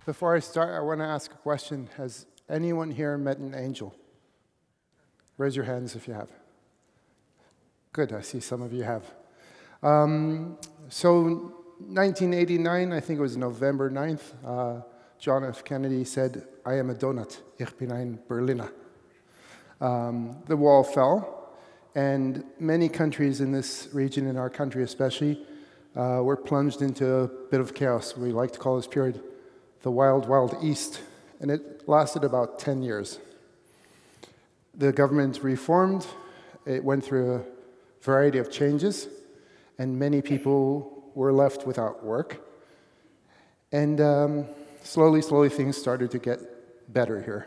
Before I start, I want to ask a question. Has anyone here met an angel? Raise your hands if you have. Good, I see some of you have. So 1989, I think it was November 9th, John F. Kennedy said, "I am a donut, ich bin ein Berliner." The wall fell, and many countries in this region, in our country especially, were plunged into a bit of chaos. We like to call this period the Wild, Wild East, and it lasted about 10 years. The government reformed, it went through a variety of changes, and many people were left without work. And slowly things started to get better here.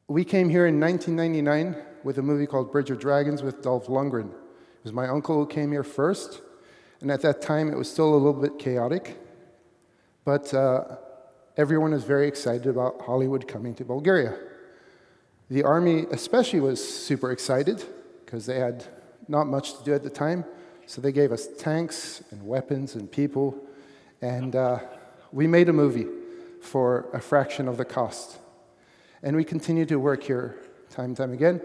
We came here in 1999 with a movie called Bridge of Dragons with Dolph Lundgren. It was my uncle who came here first, and at that time it was still a little bit chaotic, but everyone was very excited about Hollywood coming to Bulgaria. The army especially was super excited because they had not much to do at the time, so they gave us tanks and weapons and people, and we made a movie for a fraction of the cost. And we continued to work here time and time again.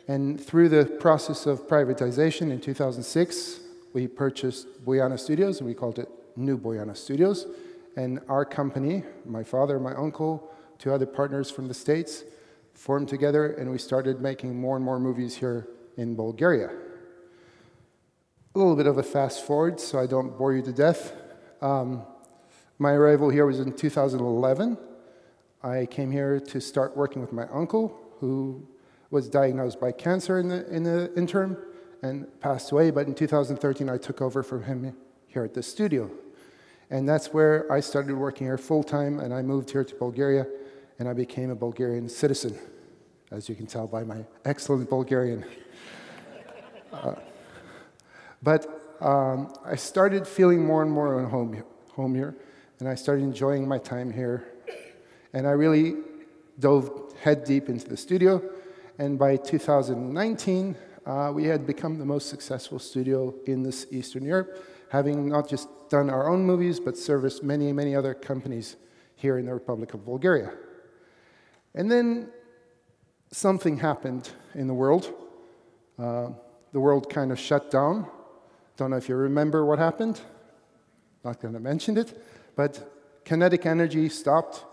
And through the process of privatization in 2006, we purchased Bojana Studios, and we called it New Bojana Studios. And our company, my father, my uncle, two other partners from the States, formed together, and we started making more and more movies here in Bulgaria. A little bit of a fast forward, so I don't bore you to death. My arrival here was in 2011. I came here to start working with my uncle, who was diagnosed by cancer in the interim and passed away, but in 2013 I took over from him here at the studio. And that's where I started working here full-time, and I moved here to Bulgaria, and I became a Bulgarian citizen, as you can tell by my excellent Bulgarian. But I started feeling more and more at home here, and I started enjoying my time here. And I really dove head deep into the studio, and by 2019, we had become the most successful studio in this Eastern Europe, having not just done our own movies, but serviced many, many other companies here in the Republic of Bulgaria. And then something happened in the world. The world kind of shut down. Don't know if you remember what happened. Not going to mention it, but kinetic energy stopped,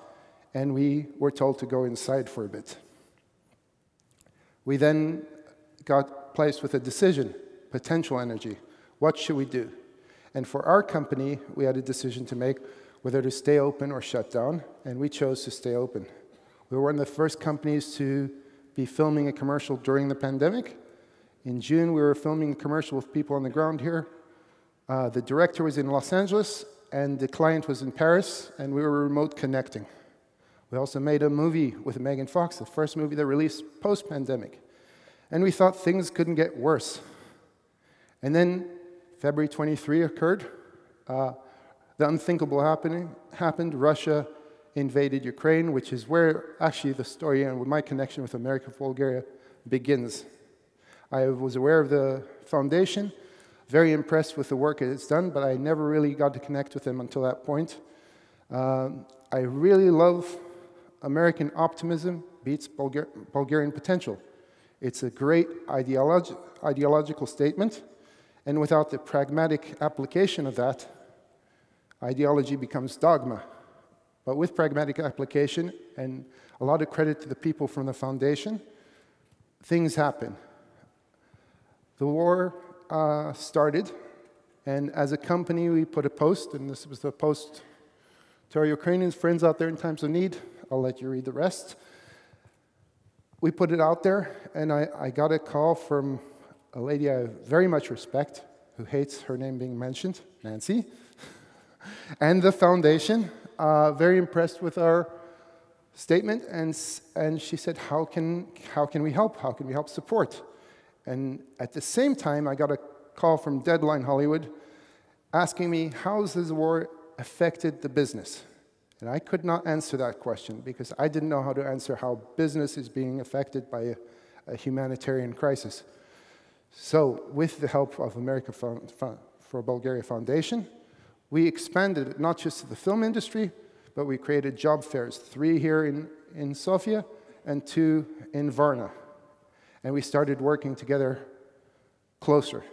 and we were told to go inside for a bit. We then got placed with a decision, potential energy. What should we do? And for our company, we had a decision to make whether to stay open or shut down, and we chose to stay open. We were one of the first companies to be filming a commercial during the pandemic. In June, we were filming a commercial with people on the ground here. The director was in Los Angeles, and the client was in Paris, and we were remote connecting. We also made a movie with Megan Fox, the first movie that released post-pandemic. And we thought things couldn't get worse. And then February 23 occurred. The unthinkable happened. Russia invaded Ukraine, which is where actually the story and my connection with America for Bulgaria begins. I was aware of the foundation, very impressed with the work it's done, but I never really got to connect with them until that point. I really love American optimism beats Bulgarian potential. It's a great ideological statement, and without the pragmatic application of that, ideology becomes dogma. But with pragmatic application, and a lot of credit to the people from the foundation, things happen. The war started, and as a company, we put a post, and this was the post to our Ukrainian friends out there in times of need. I'll let you read the rest. We put it out there, and I got a call from a lady I very much respect, who hates her name being mentioned, Nancy, and the foundation, very impressed with our statement, and she said, how can we help? How can we help support? And at the same time, I got a call from Deadline Hollywood asking me, how has this war affected the business? And I could not answer that question because I didn't know how to answer how business is being affected by a humanitarian crisis. So with the help of America for Bulgaria Foundation, We expanded it not just to the film industry, but we created job fairs, 3 here in Sofia and 2 in Varna. And we started working together closer.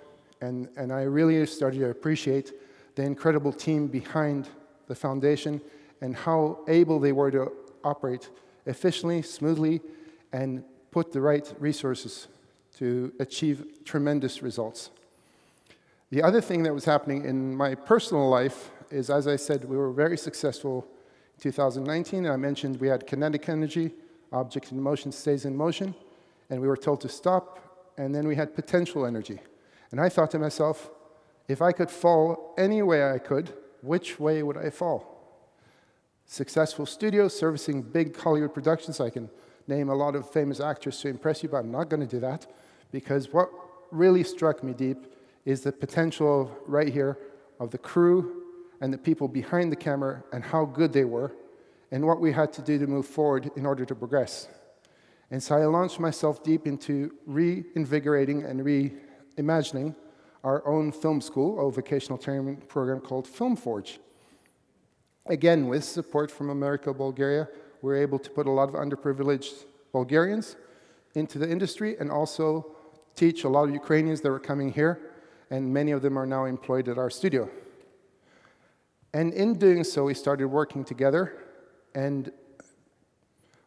And I really started to appreciate the incredible team behind the foundation and how able they were to operate efficiently, smoothly, and put the right resources to achieve tremendous results. The other thing that was happening in my personal life is, as I said, we were very successful in 2019. I mentioned we had kinetic energy, object in motion stays in motion, and we were told to stop, and then we had potential energy. And I thought to myself, if I could fall any way I could, which way would I fall? Successful studio, servicing big Hollywood productions. I can name a lot of famous actors to impress you, but I'm not going to do that, because what really struck me deep is the potential right here of the crew and the people behind the camera and how good they were and what we had to do to move forward in order to progress. And so I launched myself deep into reinvigorating and reimagining our own film school, a vocational training program called Film Forge. Again, with support from America, Bulgaria, we're able to put a lot of underprivileged Bulgarians into the industry and also teach a lot of Ukrainians that were coming here, and many of them are now employed at our studio. And in doing so, we started working together, and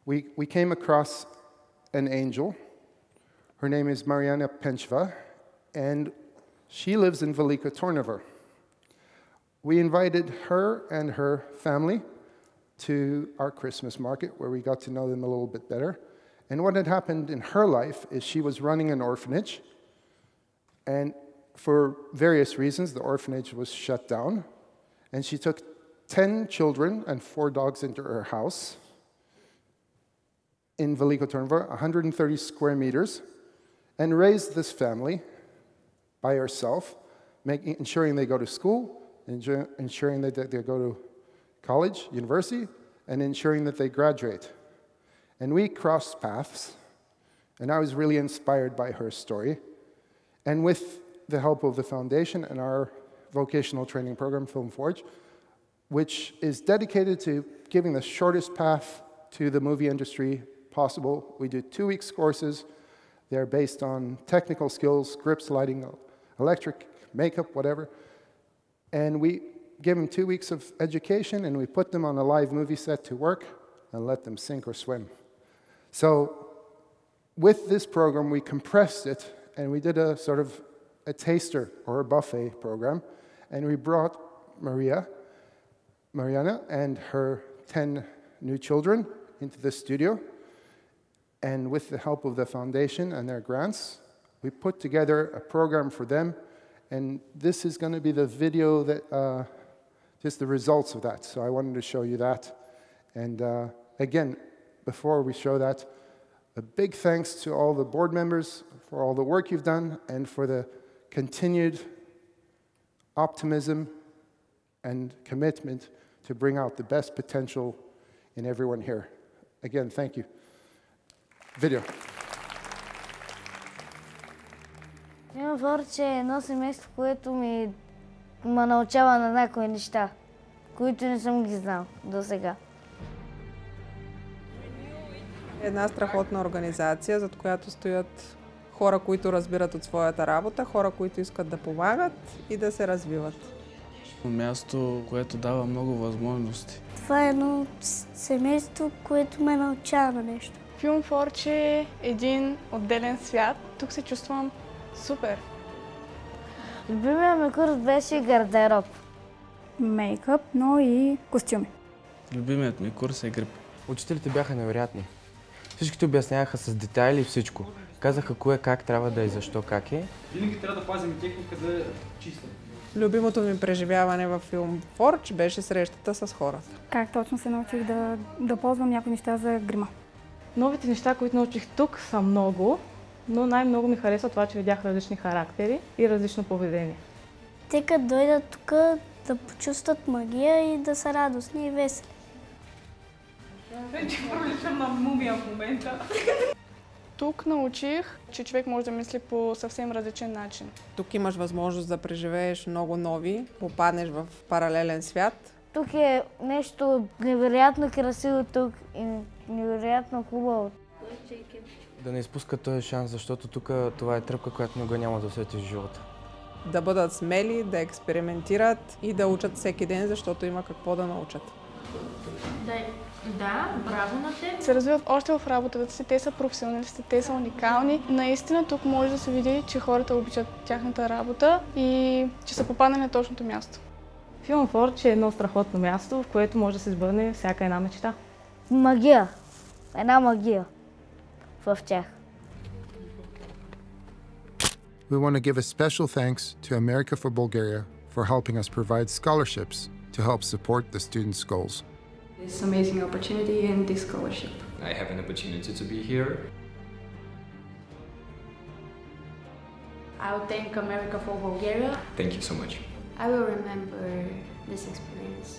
we came across an angel. Her name is Mariana Penchva, and she lives in Velika Tornovo. We invited her and her family to our Christmas market, where we got to know them a little bit better. And what had happened in her life is she was running an orphanage, and for various reasons, the orphanage was shut down, and she took 10 children and 4 dogs into her house in Velika Tornovo, 130 square meters, and raised this family by herself, ensuring they go to school, ensuring that they go to college, university, and ensuring that they graduate. And we crossed paths, and I was really inspired by her story. And with the help of the foundation and our vocational training program, Film Forge, which is dedicated to giving the shortest path to the movie industry possible. We do 2 weeks courses. They're based on technical skills, scripts, lighting, electric, makeup, whatever. And we give them 2 weeks of education, and we put them on a live movie set to work and let them sink or swim. So with this program, we compressed it, and we did a sort of a taster or a buffet program, and we brought Mariana and her 10 new children into the studio, and with the help of the foundation and their grants, we put together a program for them, and this is going to be the video that, just the results of that. So I wanted to show you that. And again, before we show that, a big thanks to all the board members for all the work you've done and for the continued optimism and commitment to bring out the best potential in everyone here. Again, thank you. Video. Имам Форч е едно семейство, което ме научава на някои неща, които не съм ги знал до сега. Една страхотна организация, зад която стоят хора, които разбират от своята работа, хора, които искат да помагат и да се развиват. Място, което дава много възможности. Това е едно семейство, което ме научава на нещо. Филм Форч е един отделен свят. Тук се чувствам супер. Любимият ми курс беше гардероб. Мейкъп, но и костюми. Любимият ми курс е грип. Учителите бяха невероятни. Всички обясняваха с детайли всичко. Казаха кое как трябва да е, защо как е. Винаги трябва да пазим техника да е чиста. Любимото ми преживяване във Филм Форж беше срещата с хората. Как точно се научих да ползвам някои неща за грима. Новите неща, които научих тук, са много, но най-много ми харесва това, че видях различни характери и различно поведение. Те като дойдат тук да почувстват магия и да са радостни и весели. Вече проличам на мумия в момента. Тук научих, че човек може да мисли по съвсем различен начин. Тук имаш възможност да преживееш много нови, попаднеш в паралелен свят. Тук е нещо невероятно красиво тук и невероятно хубаво. Да не изпускат този шанс, защото тук това е тръпка, която никога няма да усетиш в живота. Да бъдат смели, да експериментират и да учат всеки ден, защото има какво да научат. Да, браво на теб! Се развиват още в работата си, те са професионалисти, те са уникални. Наистина тук може да се види, че хората обичат тяхната работа и че са попаднали на точното място. Филм Форч е едно страхотно място, в което може да се сбъдне всяка една мечта. Магия. Една магия в тях. We want to give a special thanks to America for Bulgaria for helping us provide scholarships to help support the students' goals. This amazing opportunity and this scholarship. I have an opportunity to be here. I would thank America for Bulgaria. Thank you so much. I will remember this experience.